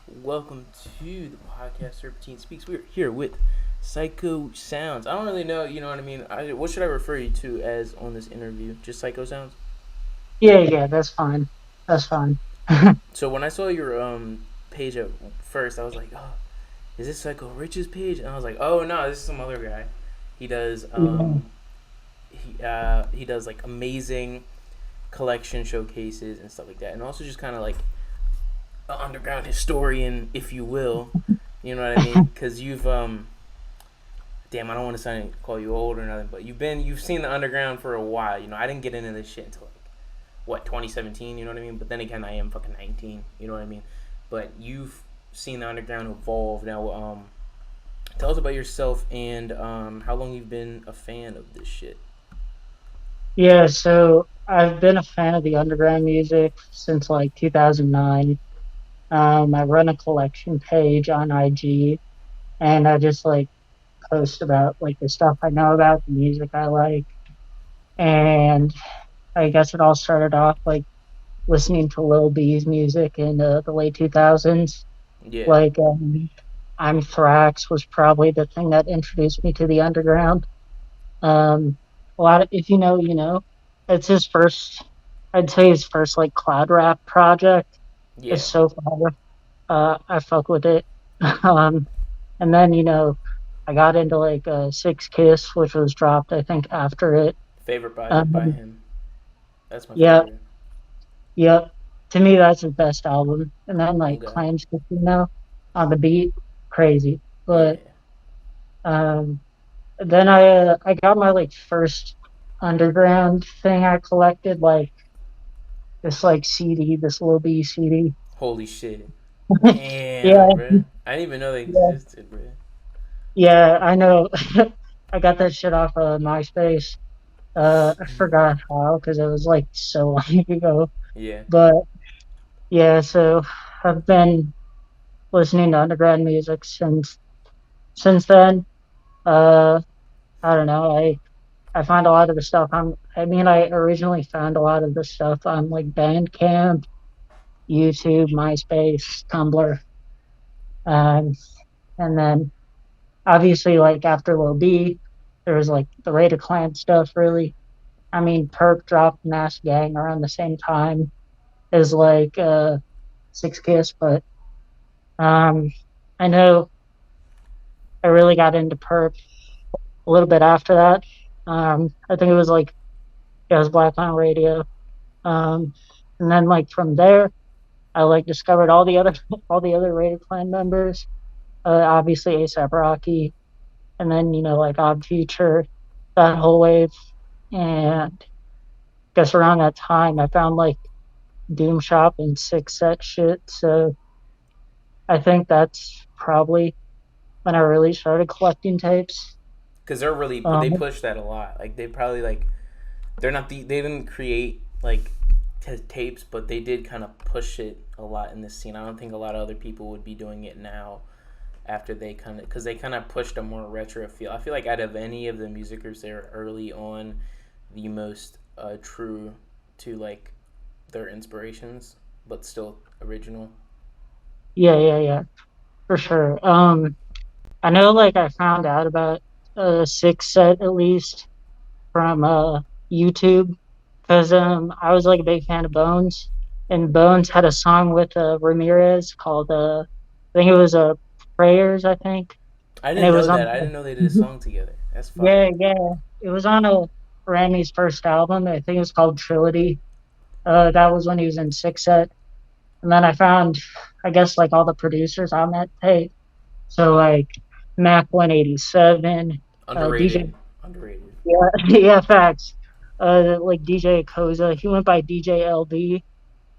Welcome to the podcast Serpentine Speaks. We're here with Psycho Sounds. I don't really know, you know what I mean? What should I refer you to as on this interview? Just Psycho Sounds? Yeah, that's fine. That's fine. So when I saw your page at first, I was like, oh, is this Psycho Rich's page? And I was like, oh no, this is some other guy. He does Yeah, he does like amazing collection showcases and stuff like that, and also just kind of like an underground historian, if you will. You know what I mean? Because you've damn, I don't want to call you old or nothing, but you've seen the underground for a while. You know, I didn't get into this shit until like what 2017. You know what I mean? But then again, I am fucking 19. You know what I mean? But you've seen the underground evolve. Now, tell us about yourself and how long you've been a fan of this shit. yeah. So I've been a fan of the underground music since like 2009. I run a collection page on IG, and I just like post about like the stuff I know about the music I like. And I guess it all started off like listening to Lil B's music in the late 2000s. Yeah, Like, I'm Thrax was probably the thing that introduced me to the underground. A lot of, if you know, you know, it's his first, I'd say his first like cloud rap project. It's yeah. so far. I fuck with it. um, and then, I got into like Six Kiss, which was dropped, I think, after it. Favorite by Um, him. That's my yeah, favorite. yeah. To me, that's his best album. And then like Okay. Claims Casino on the beat, crazy. Yeah. But um, then I got my like first underground thing I collected, like this like CD, this little B CD. Holy shit. Yeah, Damn, bro. I didn't even know they yeah, existed, bro. yeah, I know. I got that shit off of MySpace. I forgot how because it was like so long ago. Yeah. But yeah, so I've been listening to underground music since then. Uh, I don't know. I find a lot of the stuff I mean, I originally found a lot of the stuff on like Bandcamp, YouTube, MySpace, Tumblr. Um, and then obviously like after Lil B, there was like the Raider Clan stuff really. I mean, Perp dropped Mass Gang around the same time as like Six Kiss, but um I know I really got into Perp a little bit after that. I think it was like it was Black on Radio. Um and then like from there I like discovered all the other all the other Raider Clan members. Obviously ASAP Rocky, and then like Odd Future, that whole wave. And guess around that time I found like Doom Shop and Six Set shit. So I think that's probably when I really started collecting tapes. Because they're really, but they Um, push that a lot. Like they probably like they didn't create like tapes, but they did kind of push it a lot in this scene. I don't think a lot of other people would be doing it now after they kind of because they kind of pushed a more retro feel. I feel like out of any of the musicers, they're early on the most true to like their inspirations, but still original. yeah, for sure. I know like I found out about Six Set at least from YouTube because I was like a big fan of Bones, and Bones had a song with Ramirez called I think it was Prayers, I think, I and it didn't know was on. that. I didn't know they did a song together. That's fire. Yeah, it was on Grammy's first album. I think it was called Trilogy. That was when he was in Six Set, and then I found, I guess, like all the producers on that tape. So like Mac 187, DJ, Underrated. Underrated. yeah, yeah, facts. Like DJ Koza, he went by DJ LB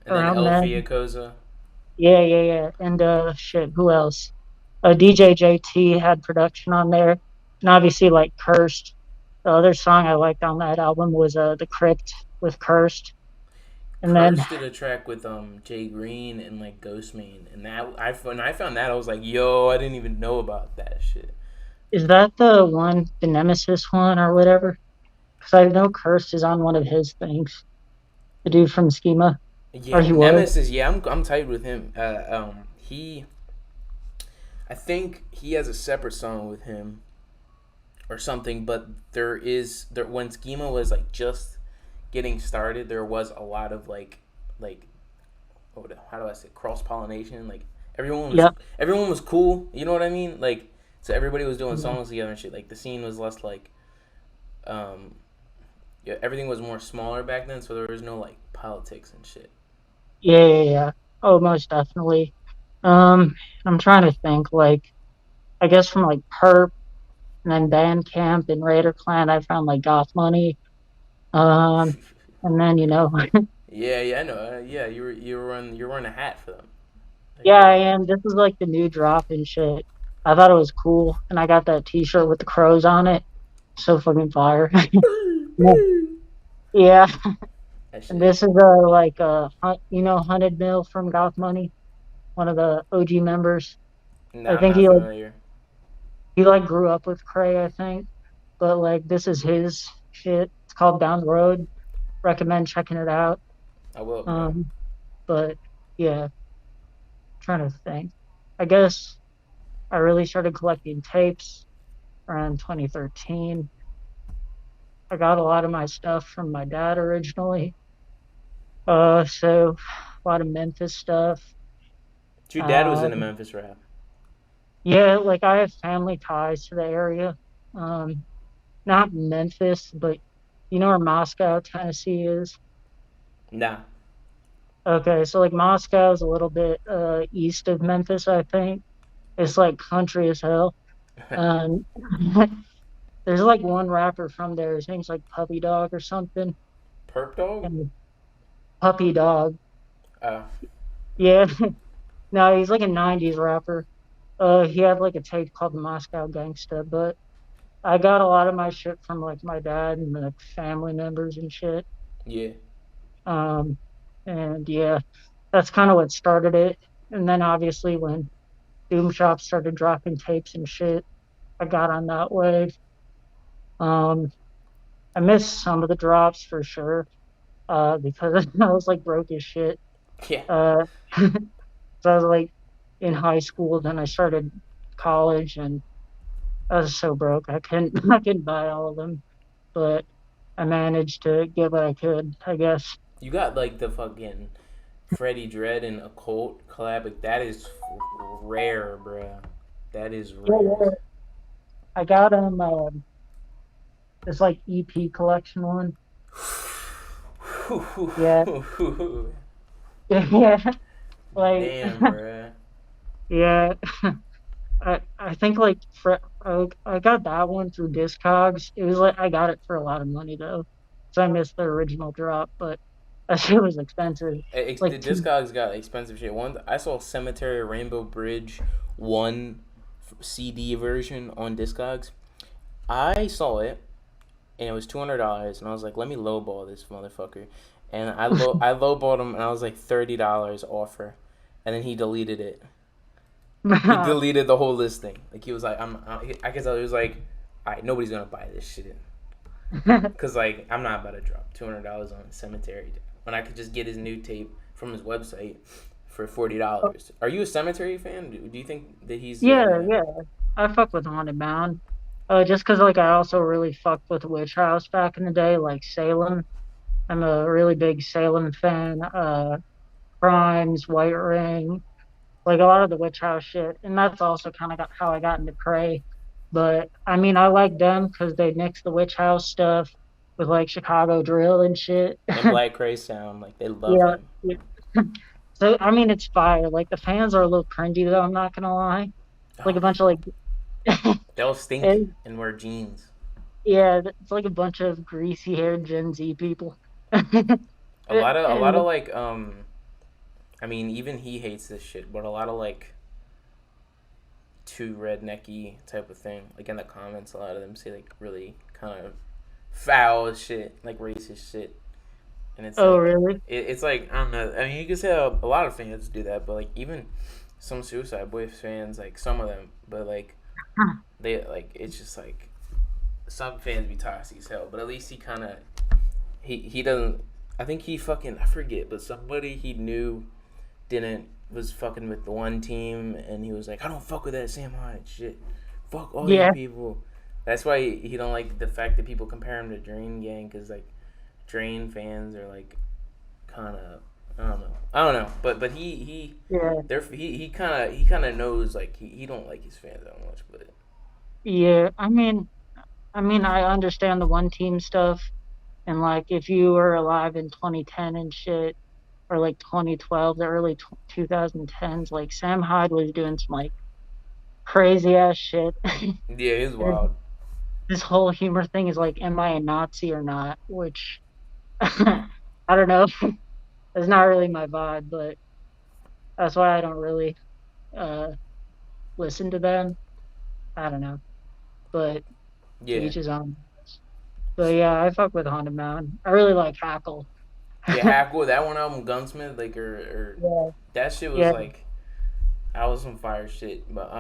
And then around El then. Fiacosa. Yeah, and shit, who else? DJ JT had production on there, and obviously like Cursed. The other song I liked on that album was the Crypt with Cursed, and then Curse did a track with Jay Green and like Ghostman, and that I when I found that I was like, yo, I didn't even know about that shit. is that the one, the Nemesis one or whatever? Because I know Cursed is on one of his things. The dude from Schema, or Yeah, he was. Nemesis. Yeah, I'm tight with him. He I think he has a separate song with him or something, but there when Schema was like just getting started, there was a lot of like how do I say, cross pollination? Like everyone was Yep. everyone was cool. You know what I mean? Like so everybody was doing Yeah. songs together and shit. Like the scene was less like um yeah, everything was more smaller back then, so there was no like politics and shit. Yeah, yeah, yeah. Oh, most definitely. Um, I'm trying to think, like, I guess from like Perp and then Bandcamp and Raider Clan, I found like Goth Money. Um, and then, Yeah, yeah, I know. Yeah, you were wearing a hat for them. Like yeah, I right. am. This is like the new drop and shit. I thought it was cool, and I got that T-shirt with the crows on it. So fucking fire. Yeah, yeah. That And shit. this is Hunted Mill from Goth Money, one of the OG members. I Nah, I'm think not familiar. he like grew up with Cray, I think, but like this is his shit. It's called Down the Road. Recommend checking it out. I will, bro. Um, but yeah, trying to think. I guess I really started collecting tapes around 2013. I got a lot of my stuff from my dad originally. So a lot of Memphis stuff. Your dad was Uh, into Memphis rap. yeah, like I have family ties to the area. Um, Not Memphis, but you know where Moscow, Tennessee is? Nah. Okay, so like Moscow is a little bit east of Memphis, I think. It's like country as hell. Um, there's like one rapper from there. His name's like Puppy Dog or something. Perp dog. And Puppy Dog. Uh, Yeah, no, he's like a '90s rapper. He had like a tape called Moscow Gangsta, but I got a lot of my shit from like my dad and like family members and shit. yeah. Um, and yeah, that's kind of what started it. And then obviously when Doom Shop started dropping tapes and shit, I got on that wave. Um, I missed some of the drops for sure, because I was like broke as shit. Yeah. Uh, so I was like in high school, then I started college, and I was so broke I couldn't I couldn't buy all of them, but I managed to get what I could, I guess. You got like the fucking Freddie Dredd and Occult collab. Like, that is rare, bruh. That is Yeah, rare. yeah. I got this like EP collection one. Yeah, yeah, like Damn, bruh. yeah. I think like I got that one through Discogs. It was like I got it for a lot of money though, so I missed the original drop, but that shit was expensive. The Like two. Discogs got expensive shit. One, I saw Cemetery Rainbow Bridge one CD version on Discogs. I saw it and it was $200, and I was like, let me lowball this motherfucker, and I lowballed him, and I was like $30 offer, and then he deleted it. He deleted the whole listing. Like he was like, I guess I was like, all right, nobody's gonna buy this shit, cause like I'm not about to drop $200 on Cemetery when I could just get his new tape from his website for $40. Are you a Cemetery fan? Do you think that he's Yeah, yeah. I fuck with Haunted Mound. Just 'cause like I also really fucked with Witch House back in the day, like Salem. I'm a really big Salem fan. Crimes, White Ring, like a lot of the Witch House shit, and that's also kind of got how I got into Prey. But I mean, I like them because they mix the Witch House stuff with like Chicago drill and shit. and Black Cray Sound? Like they love Yeah, him. yeah. So I mean, it's fire. Like the fans are a little cringy though. I'm not gonna lie. Like Oh, a bunch of like, they'll stink and, and wear jeans. yeah, it's like a bunch of greasy haired Gen Z people. A lot of And like I mean, even he hates this shit, but a lot of like too rednecky type of thing. Like in the comments, a lot of them say like really kind of foul shit, like racist shit, and it's oh, like really? it's like I don't know. I mean, you can say a lot of fans do that, but like even some Suicide Boys fans, like some of them, but like they like it's just like some fans be toxic as hell. But at least he kind of he doesn't. I think he fucking I forget, but somebody he knew didn't was fucking with the one team, and he was like, I don't fuck with that Sam Hyde shit. Fuck all you Yeah, people. That's why he don't like the fact that people compare him to Drain Gang, because like Drain fans are like kind of, I don't know, but yeah, he kind of knows, like he don't like his fans that much, but yeah. I mean, I understand the one team stuff, and like if you were alive in 2010 and shit, or like 2012, the early 2010s, like Sam Hyde was doing some like crazy ass shit. yeah, he's And wild. this whole humor thing is like, am I a Nazi or not? Which I don't know. It's not really my vibe, but that's why I don't really uh listen to them. I don't know, but to Yeah, each his own. But yeah, I fuck with Haunted Mountain. I really like Hackle. yeah, Hackle, that one album, Gunsmith, like or Yeah, that shit was yeah. like, I was some fire shit, but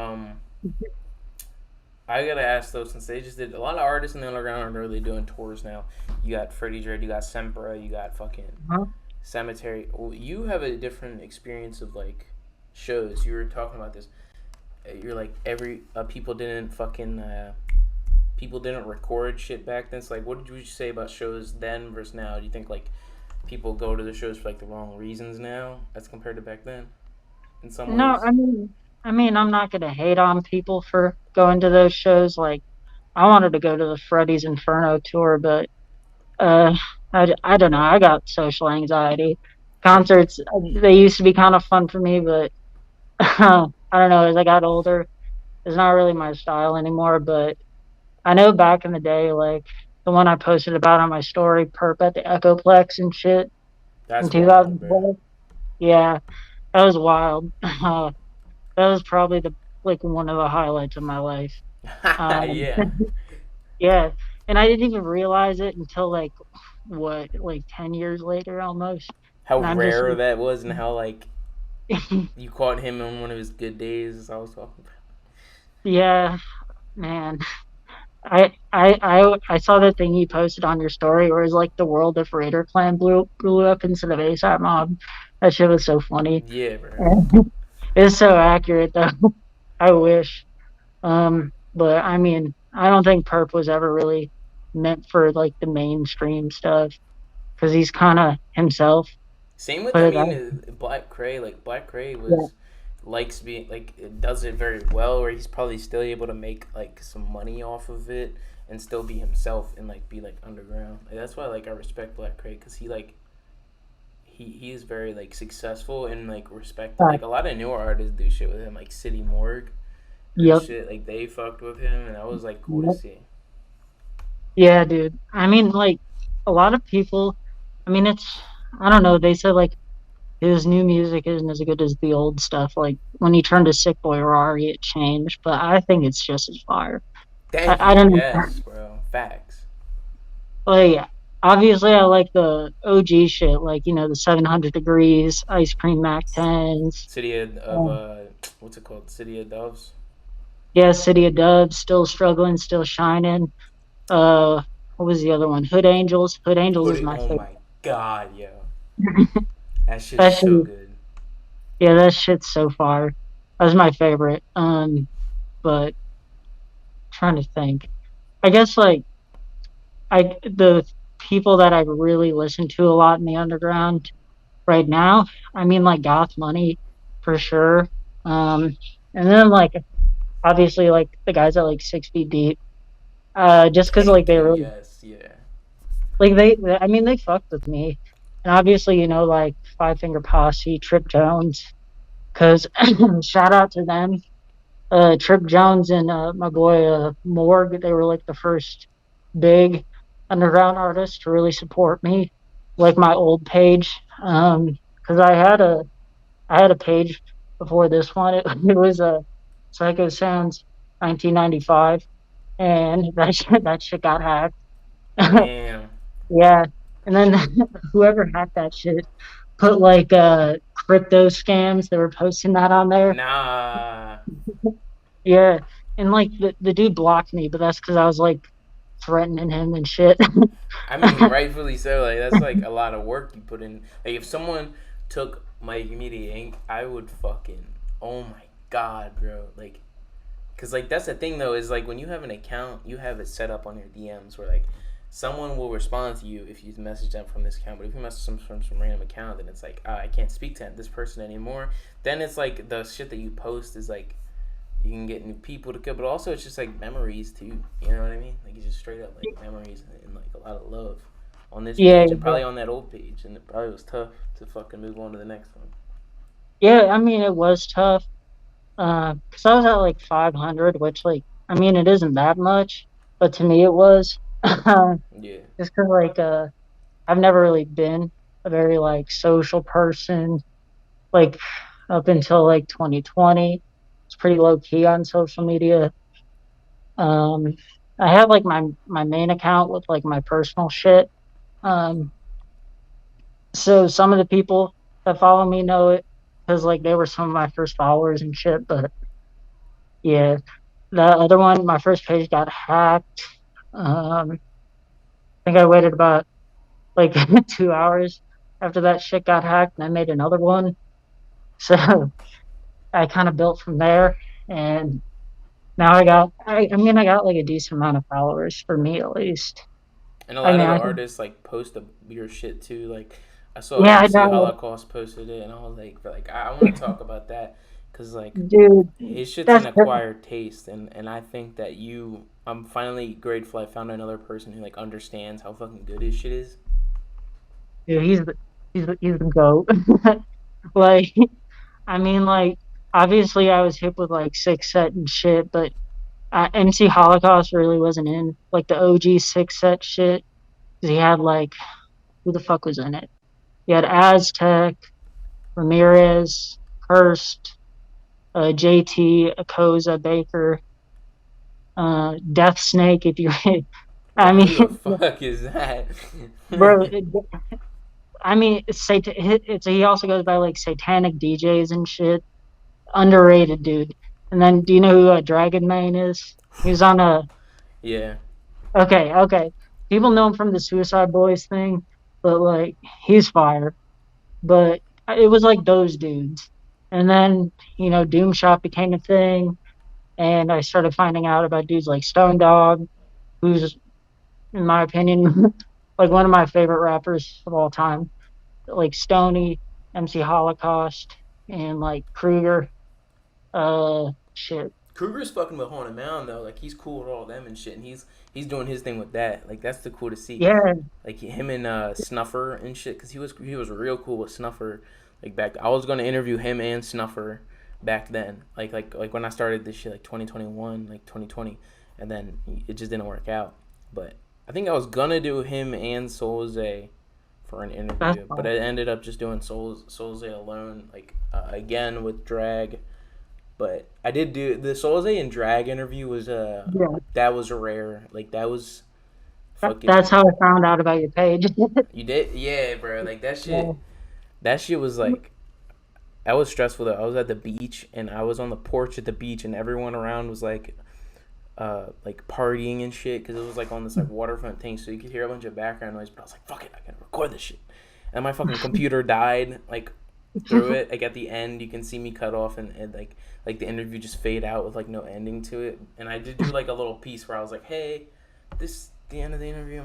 I gotta ask though, since they just did a lot of artists in the underground are really doing tours now. You got Freddie Dredd, you got Sempra, you got fucking Huh? Cemetery. Well, you have a different experience of like shows. You were talking about this. You're like every people didn't record shit back then. So like, what did you say about shows then versus now? Do you think like people go to the shows for like the wrong reasons now as compared to back then? In some No, ways, I mean, I'm not gonna hate on people for going to those shows. Like, I wanted to go to the Freddy's Inferno tour, but uh, I don't know. I got social anxiety. Concerts, they used to be kind of fun for me, but I don't know. As I got older, it's not really my style anymore. But I know back in the day, like the one I posted about on my story, Perp at the Echoplex and shit in that's wild, bro. 2012. Yeah, that was wild. That was probably the like one of the highlights of my life. Um, Yeah. yeah, and I didn't even realize it until like what, like 10 years later almost. How And I'm just rare like, that was, and how like you caught him on one of his good days. I was talking about. yeah, man. I saw that thing you posted on your story where it's like the world of Raider Clan blew up instead of ASAP Mob. That shit was so funny. Yeah, bro. It's so accurate though. I wish. But I mean, I don't think Perp was ever really meant for like the mainstream stuff because he's kind of himself. Same with, Put I it mean, out. Black Cray. Like Black Cray Yeah, was likes being like it does it very well, where he's probably still able to make like some money off of it and still be himself and like be like underground. Like, that's why like I respect Black Cray, because he like he is very like successful and like respected. uh, Like a lot of newer artists do shit with him, like City Morgue and yep, shit. Like they fucked with him, and that was like cool to yep. see. Yeah, dude. I mean, like a lot of people. I mean, I don't know. They said like his new music isn't as good as the old stuff. Like when he turned to Sick Boy Rari, it changed, but I think it's just as fire. Thank I you. don't know. Yes, bro. Facts. Like, obviously, I like the OG shit, like, the 700 Degrees, Ice Cream Mac 10s. City of Um, what's it called? City of Doves. yeah, City of Dubs, Still Struggling, Still Shining. Uh, what was the other one? Hood Angels. Hood Angels Put is it. my Oh favorite. my god, yo, that shit's That so shit, good. yeah, that shit's so far. That's my favorite. But trying to think. I guess like the people that I really listen to a lot in the underground right now, I mean like Goth Money for sure. Um, and then like obviously like the guys at like 6 Feet Deep. Just because like Thank they you. really Yes. Yeah. like I mean they fucked with me. And obviously, like Five Finger Posse, Trip Jones, because shout out to them. Trip Jones and my boy Morg, they were like the first big underground artists to really support me, like my old page. Because I had a page before this one. It was a SykoSounds 1995, and that shit got hacked. Damn. Yeah, and then whoever hacked that shit put like crypto scams. They were posting that on there. Nah. Yeah, and like the dude blocked me, but that's because I was like threatening him and shit. I mean, rightfully so. Like that's like a lot of work you put in. Like if someone took Mike Media Inc., I would fucking, oh my god, bro. Like, cause like that's the thing though, is like when you have an account, you have it set up on your DMs where like someone will respond to you if you message them from this account. But if you message them from some random account, then it's like I can't speak to this person anymore. Then it's like the shit that you post is like you can get new people to go, but also it's just like memories too. You know what I mean? Like it's just straight up like memories and like a lot of love on this Yeah, page and probably on that old page, and it probably was tough to fucking move on to the next one. yeah. I mean, it was tough. Because I was at like 500, which like I mean, it isn't that much, but to me it was. Yeah. Just because like I've never really been a very like social person. Like up until like 2020, it's pretty low key on social media. Um, I have like my main account with like my personal shit. Um, so some of the people that follow me know it because like they were some of my first followers and shit. But yeah, the other one, my first page got hacked. I think I waited about like 2 hours after that shit got hacked, and I made another one. So I kind of built from there, and now I mean, I got like a decent amount of followers for me at least. And a I lot mean, of the I think, artists like post your shit too. Like I saw yeah, I MC know, Holocaust posted it, and I was like, I want to talk about that because like dude, his shit's an that's acquired taste, and I think that I'm finally grateful I found another person who like understands how fucking good his shit is. dude, he's the goat. Like, I mean, like, obviously, I was hip with like Six Set and shit, but MC Holocaust really wasn't in like the OG Six Set shit. 'Cause he had like who the fuck was in it? He had Aztec, Ramirez, Hurst, JT, Akoza, Baker, Death Snake. If you, I Who mean, the fuck is that? bro, I mean, he also goes by like Satanic DJs and shit. Underrated dude. And then, do you know who Dragon Main is? He was on a. Yeah. Okay. People know him from the Suicide Boys thing, but like he's fire. But it was like those dudes. And then, Doom Shop became a thing, and I started finding out about dudes like Stone Dog, who's, in my opinion, like one of my favorite rappers of all time. Like Stony, MC Holocaust, and like Krieger. Shit. Kruger's fucking with Haunted Mound though. Like he's cool with all them and shit, and he's doing his thing with that. Like that's the cool to see. Yeah, Like him and Snuffer and shit, because he was real cool with Snuffer. Like back, I was gonna interview him and Snuffer back then. Like when I started this shit, like 2021, like 2020, and then it just didn't work out. But I think I was gonna do him and Soulze for an that's interview, but fine. I ended up just doing Soulze alone. Like again with drag. But I did do the Soulze and drag interview was Yeah, that was rare. Like that was that's fucking. how I found out about your page. You did, yeah, bro. Like that Yeah. shit. That shit was like. I was stressful though. I was at the beach and I was on the porch at the beach and everyone around was like partying and shit because it was like on this like waterfront thing, so you could hear a bunch of background noise. But I was like, fuck it, I gotta record this shit. And my fucking computer died like through it. Like at the end, you can see me cut off and like the interview just fade out with like no ending to it. And I did do like a little piece where I was like, hey, this is the end of the interview.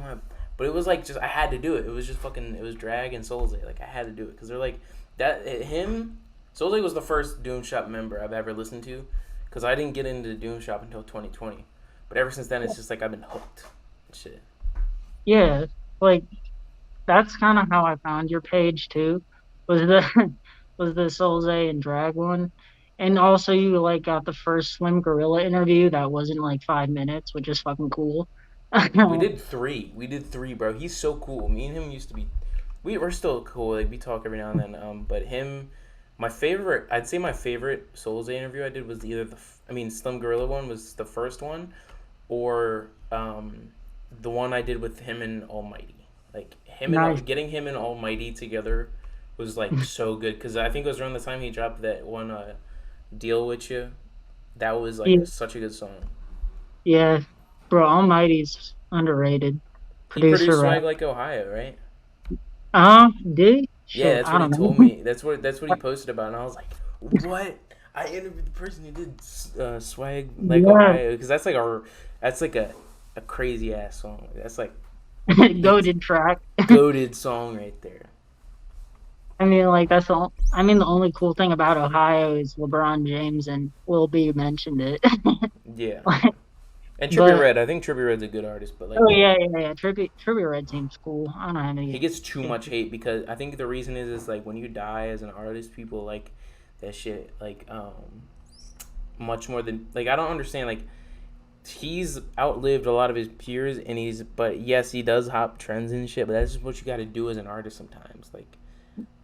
But it was like just I had to do it. It was just fucking. It was drag and Soulze. Like I had to do it because they're like that. Him, Soulze was the first Doom Shop member I've ever listened to because I didn't get into Doom Shop until 2020. But ever since then, it's just like I've been hooked. Shit. Yeah, like that's kind of how I found your page too. Was the was the Soulze and Drag one, and also you like got the first Slim Gorilla interview that wasn't like 5 minutes, which is fucking cool. We did three. We did three, bro. He's so cool. Me and him used to be. We're still cool. Like we talk every now and then. But him, my favorite. I'd say my favorite Soul's interview I did was either I mean, Slim Gorilla one was the first one, or the one I did with him and Almighty. Like him Nice. and getting him and Almighty together was like so good because I think it was around the time he dropped that one "Deal with You." That was like Yeah, such a good song. yeah, bro. Almighty's underrated He producer produced rap. Swag Like Ohio, right? Did he? Yeah, shit, that's I what he don't told know. me. That's what he posted about, and I was like, what? I interviewed the person who did swag like Yeah, Ohio because that's like a crazy ass song. That's like it's goaded track. goaded song right there. I mean, like that's I mean, the only cool thing about Ohio is LeBron James and Lil B mentioned it. Yeah, and Trippie But Red. I think Trippie Red's a good artist, but like oh yeah, yeah, yeah. Tribute Red seems cool. I don't have he any gets too much issue. hate because I think the reason is like when you die as an artist, people like that shit like much more than like I don't understand like he's outlived a lot of his peers and he's but yes he does hop trends and shit but that's just what you got to do as an artist sometimes like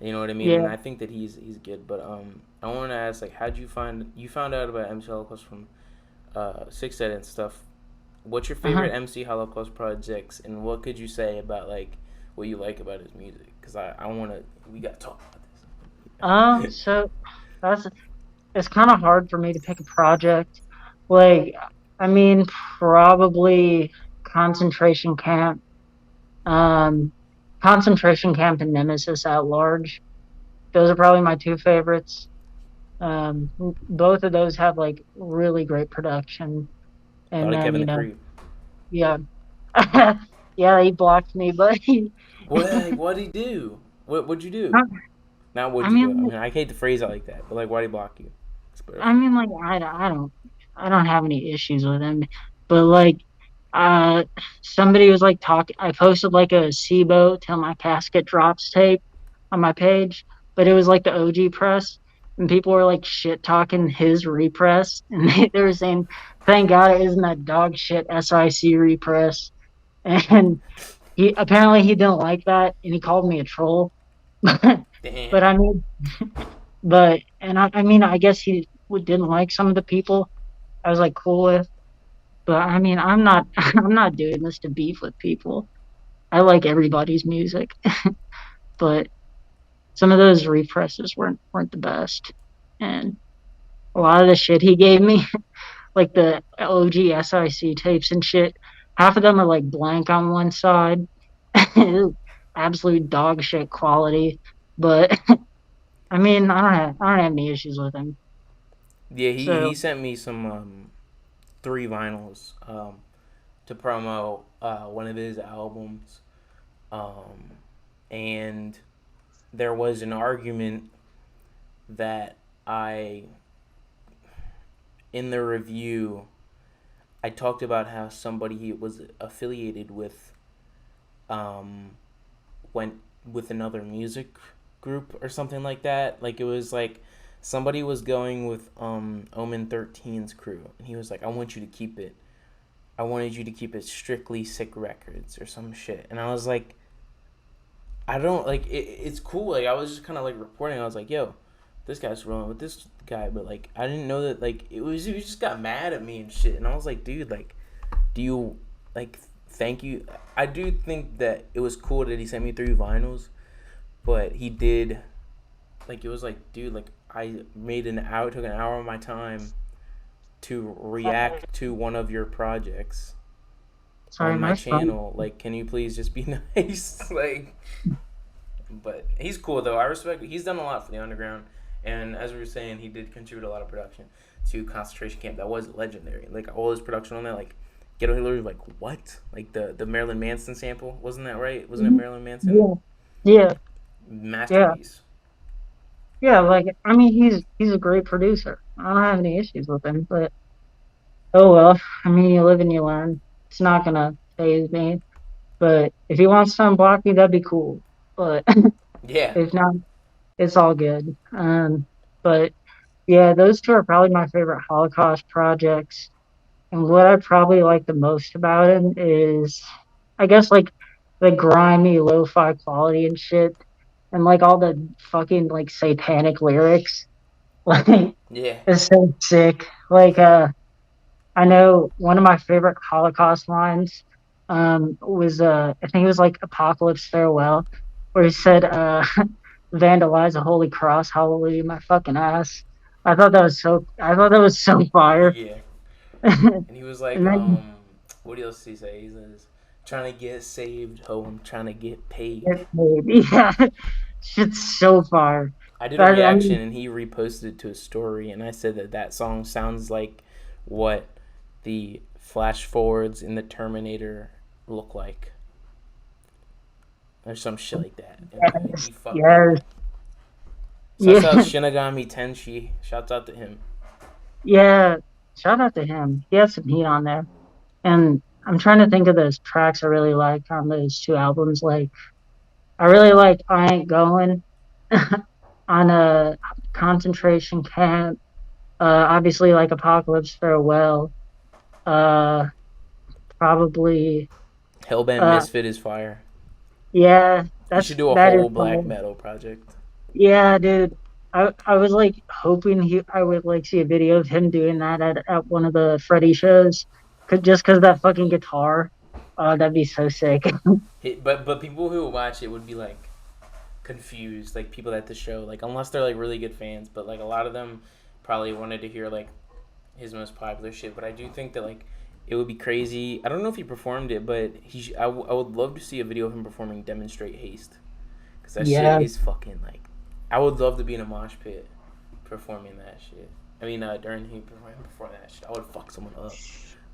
you know what I mean and Yeah. I think that he's good but I want to ask like how'd you found out about MC Holocaust from Six Ed and stuff. What's your Uh-huh. favorite MC Holocaust projects and what could you say about like what you like about his music because I want to we got to talk about this. So that's it's kind of hard for me to pick a project. Like, I mean, probably concentration camp, um, concentration camp and Nemesis at large. Those are probably my two favorites. Both of those have like really great production. A And lot of then, Kevin you the know, Creep. yeah, yeah, he blocked me, but What'd he do? What'd you do? Not I what'd you do? I mean, mean, I hate to phrase it like that, but like, why'd he block you? I Especially. mean, like I don't have any issues with him, but like, uh, somebody was like talking. I posted like a SIBO till my casket drops tape on my page, but it was like the OG press, and people were like shit talking his repress, and they were saying, "Thank God it isn't that dog shit SIC repress." And he apparently he didn't like that, and he called me a troll. But Damn. I mean, I mean, I guess he didn't like some of the people I was like cool with. But I mean, I'm not I'm not doing this to beef with people. I like everybody's music, but some of those represses weren't the best. And a lot of the shit he gave me, like the OG SIC tapes and shit, half of them are like blank on one side. Absolute dog shit quality. But I mean, I don't have any issues with him. Yeah, he So sent me some three vinyls to promo one of his albums, um, and there was an argument that I in the review I talked about how somebody he was affiliated with um, went with another music group or something like that. Like it was like somebody was going with Omen 13's crew, and he was like, "I want you to keep it. I wanted you to keep it strictly Sick Records or some shit." And I was like, "I don't like it. It's cool." Like I was just kind of like reporting. I was like, "Yo, this guy's rolling with this guy," but like I didn't know that like it was. He just got mad at me and shit. And I was like, "Dude, like, do you like?" Thank you. I do think that it was cool that he sent me three vinyls, but he did like it was like dude like I made an hour took an hour of my time to react to one of your projects sorry, on my my phone. channel like can you please just be nice like but he's cool though I respect he's done a lot for the underground and as we were saying he did contribute a lot of production to concentration camp that was legendary like all his production on that like Ghetto Hillary like what like the Marilyn Manson sample wasn't that right wasn't it Marilyn Manson Yeah, yeah, yeah. masterpiece. Yeah, like I mean, he's a great producer. I don't have any issues with him, but oh well. I mean, you live and you learn. It's not gonna phase me. But if he wants to unblock me, that'd be cool. But Yeah. if not, it's all good. But yeah, those two are probably my favorite Holocaust projects. And what I probably like the most about him is, I guess, like the grimy lo-fi quality and shit, and like all the fucking like satanic lyrics. Like Yeah. it's so sick. Like I know one of my favorite Holocaust lines was I think it was like Apocalypse Farewell, where he said vandalize a holy cross, hallelujah my fucking ass. I thought that was so fire. Yeah. And And he was like, then what else did he say? He says, trying to get saved, ho, I'm trying to get paid. yeah, Shit's so fire. I did a I reaction mean, and he reposted it to his story, and I said that that song sounds like what the flash forwards in the Terminator look like, or some shit like that. And he yes, fucked me yes, up. Shouts out yeah, Shinigami Tenshi. Shouts out to him. yeah. Shout out to him. He has some heat on there. And I'm trying to think of those tracks I really like on those two albums. Like, I really like I Ain't Going on a concentration camp. Obviously, like Apocalypse Farewell. Uh, probably. Hellbent Uh, Misfit is fire. yeah, You should do a that is whole black fire. metal project. Yeah, dude. I was like hoping I would like see a video of him doing that at one of the Freddy shows. Just cause that fucking guitar. Oh, that'd be so sick. But people who watch it would be like confused, like people at the show, like unless they're like really good fans. But like a lot of them probably wanted to hear like his most popular shit. But I do think that like it would be crazy. I don't know if he performed it, but I would love to see a video of him performing "Demonstrate Haste" because that shit Yeah, is fucking like. I would love to be in a mosh pit performing that shit. I mean, during he performing before that shit, I would fuck someone up.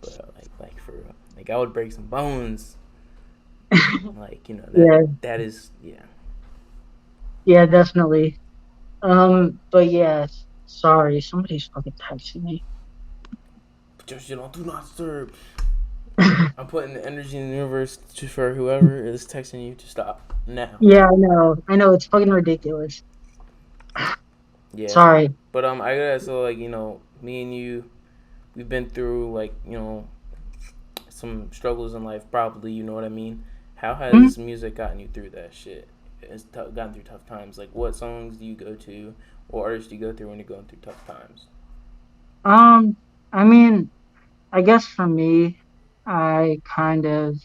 But like for real, like I would break some bones. Like yeah, that is yeah. yeah, definitely. But yeah, sorry, somebody's fucking texting me. Put your shit on do not disturb. I'm putting the energy in the universe to, for whoever is texting you to stop now. Yeah, I know, it's fucking ridiculous. Yeah, Sorry. but I gotta so like me and you, we've been through like some struggles in life. Probably you know what I mean. How Hmm? has music gotten you through that shit? Gotten through tough times. Like what songs do you go to, or artists do you go through when you're going through tough times? Um, I mean, I guess for me, I kind of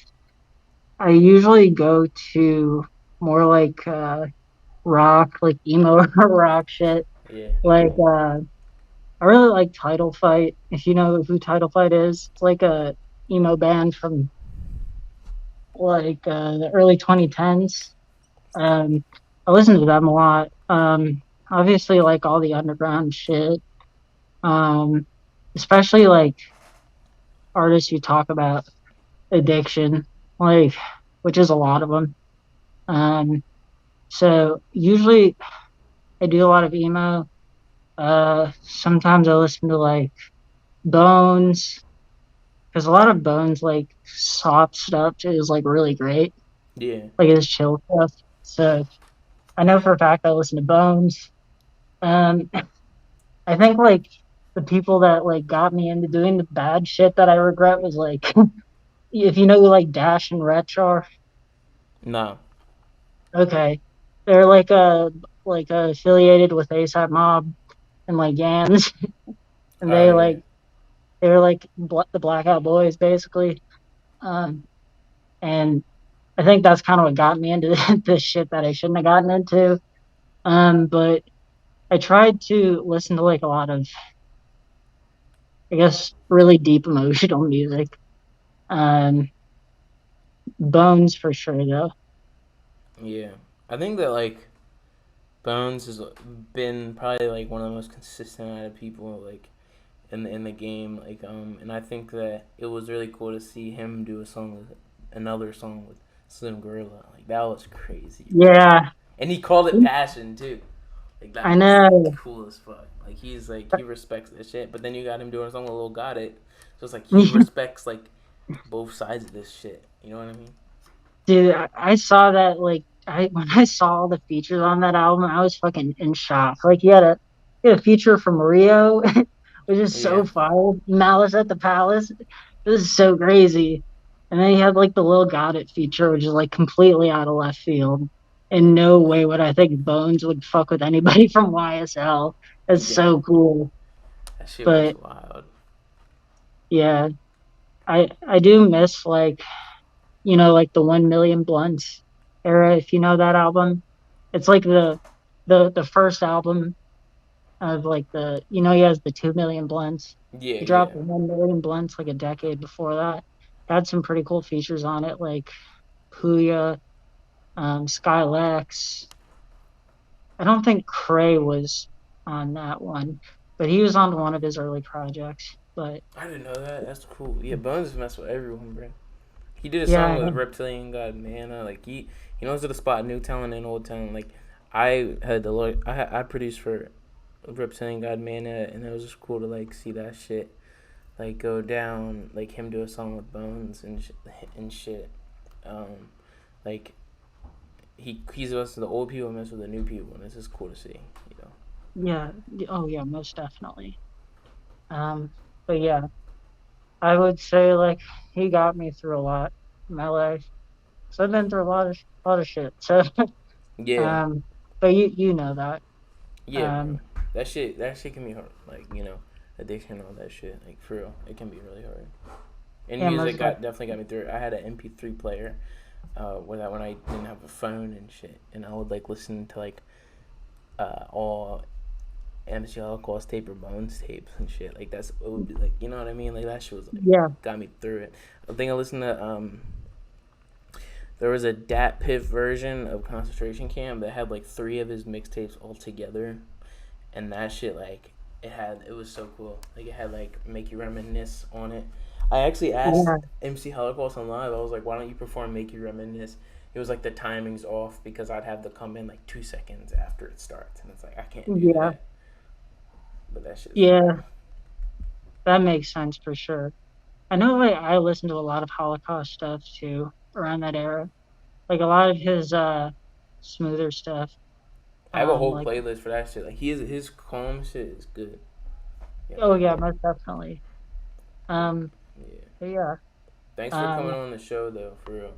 I usually go to more like rock, like emo rock shit. Yeah, Like I really like Title Fight. If you know who Title Fight is, it's like a emo band from like the early 2010s. I listen to them a lot. Obviously like all the underground shit. Um, especially like artists who talk about addiction, like which is a lot of them. Um, so usually I do a lot of emo. Sometimes I listen to like Bones because a lot of Bones like soft stuff is like really great, yeah, like it's chill stuff. So I know for a fact I listen to Bones. Um, I think like the people that like got me into doing the bad shit that I regret was like if you know who like Dash and Wretch are, no, okay, they're like affiliated with ASAP Mob and like Yams, and oh yeah, they're like the Blackout Boys basically. Um, and I think that's kind of what got me into this shit that I shouldn't have gotten into. But I tried to listen to like a lot of, I guess, really deep emotional music. Um, Bones for sure though. yeah. I think that like Bones has been probably like one of the most consistent out of people like in the game. Like and I think that it was really cool to see him do a song with another song with Slim Gorilla. Like that was crazy, bro. Yeah, And he called it passion too. Like I that was know. cool as fuck. Like he's like he respects this shit. But then you got him doing a song with Lil Got It. So it's like he respects like both sides of this shit. You know what I mean? Dude, I saw that like I when I saw all the features on that album, I was fucking in shock. Like he had a feature from Rio, which is Yeah, so fire. Malice at the Palace. This is so crazy. And then he had like the Lil Got It feature, which is like completely out of left field. In no way would I think Bones would fuck with anybody from YSL. That's yeah. so cool. That shit was But wild. yeah, I do miss like like the 1 Million Blunts era, if you know that album. It's like the first album of like he has the 2 million blunts. Yeah, He yeah, dropped the 1 million blunts like a decade before that. Had some pretty cool features on it, like Puya, Skylex. I don't think Cray was on that one, but he was on one of his early projects. But I didn't know that. That's cool. Yeah, Bones mess with everyone, bro. He did a yeah, song I with know. Reptilian God Mana. Like he knows how to spot new talent and old talent. Like I had the look. I produced for Reptilian God Mana, and it was just cool to like see that shit like go down. Like him do a song with Bones and shit. Um, like he's mess with the old people, mess with the new people, and it's just cool to see. You know. Yeah, oh yeah, most definitely. Um, but yeah, I would say like he got me through a lot in my life. So I've been through a lot of shit. So Yeah, um, but you know that. yeah, bro. Um, That shit can be hard. Like addiction and all that shit. Like for real, it can be really hard. And yeah, music most got definitely. definitely got me through it. I had an MP3 player, where that when I didn't have a phone and shit, and I would like listen to like all MC Holocaust tape or Bones tapes and shit. Like that's it would be like you know what I mean. Like that shit was like Yeah, got me through it. I think I listened to there was a Dat Piff version of Concentration Camp that had like three of his mixtapes all together, and that shit like it was so cool. Like it had like Make You Reminisce on it. I actually asked yeah, MC Holocaust on live. I was like, why don't you perform Make You Reminisce? It was like the timing's off because I'd have to come in like 2 seconds after it starts, and it's like I can't do yeah, that. But that shit's yeah. fire. That makes sense for sure. I know like I listened to a lot of Holocaust stuff too around that era. Like a lot of his smoother stuff. I have a whole Like playlist for that shit. Like his calm shit is good. Yeah, oh like yeah, that. most definitely. But Um, yeah. but yeah, Thanks for coming um, on the show though, for real.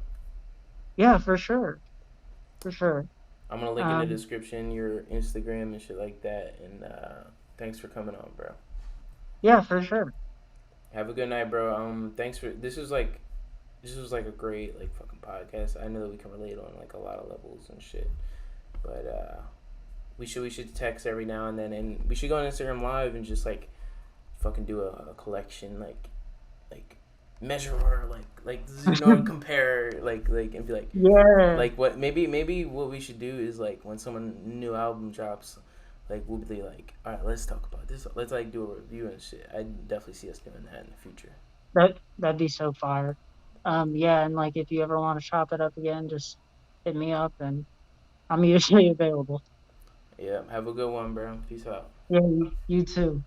yeah, for sure, for sure. I'm gonna link in the Um, description your Instagram and shit like that. And thanks for coming on, bro. yeah, for sure. Have a good night, bro. Thanks for this was like a great like fucking podcast. I know that we can relate on like a lot of levels and shit. But we should text every now and then, and we should go on Instagram Live and just like fucking do a collection like measure or like compare and be Yeah, like what maybe what we should do is like when someone new album drops, like we'll be like, all right, let's talk about this. Let's like do a review and shit. I definitely see us doing that in the future. that'd be so fire. Yeah, and like if you ever want to chop it up again, just hit me up and I'm usually available. Yeah, have a good one, bro. Peace out. Yeah, you too.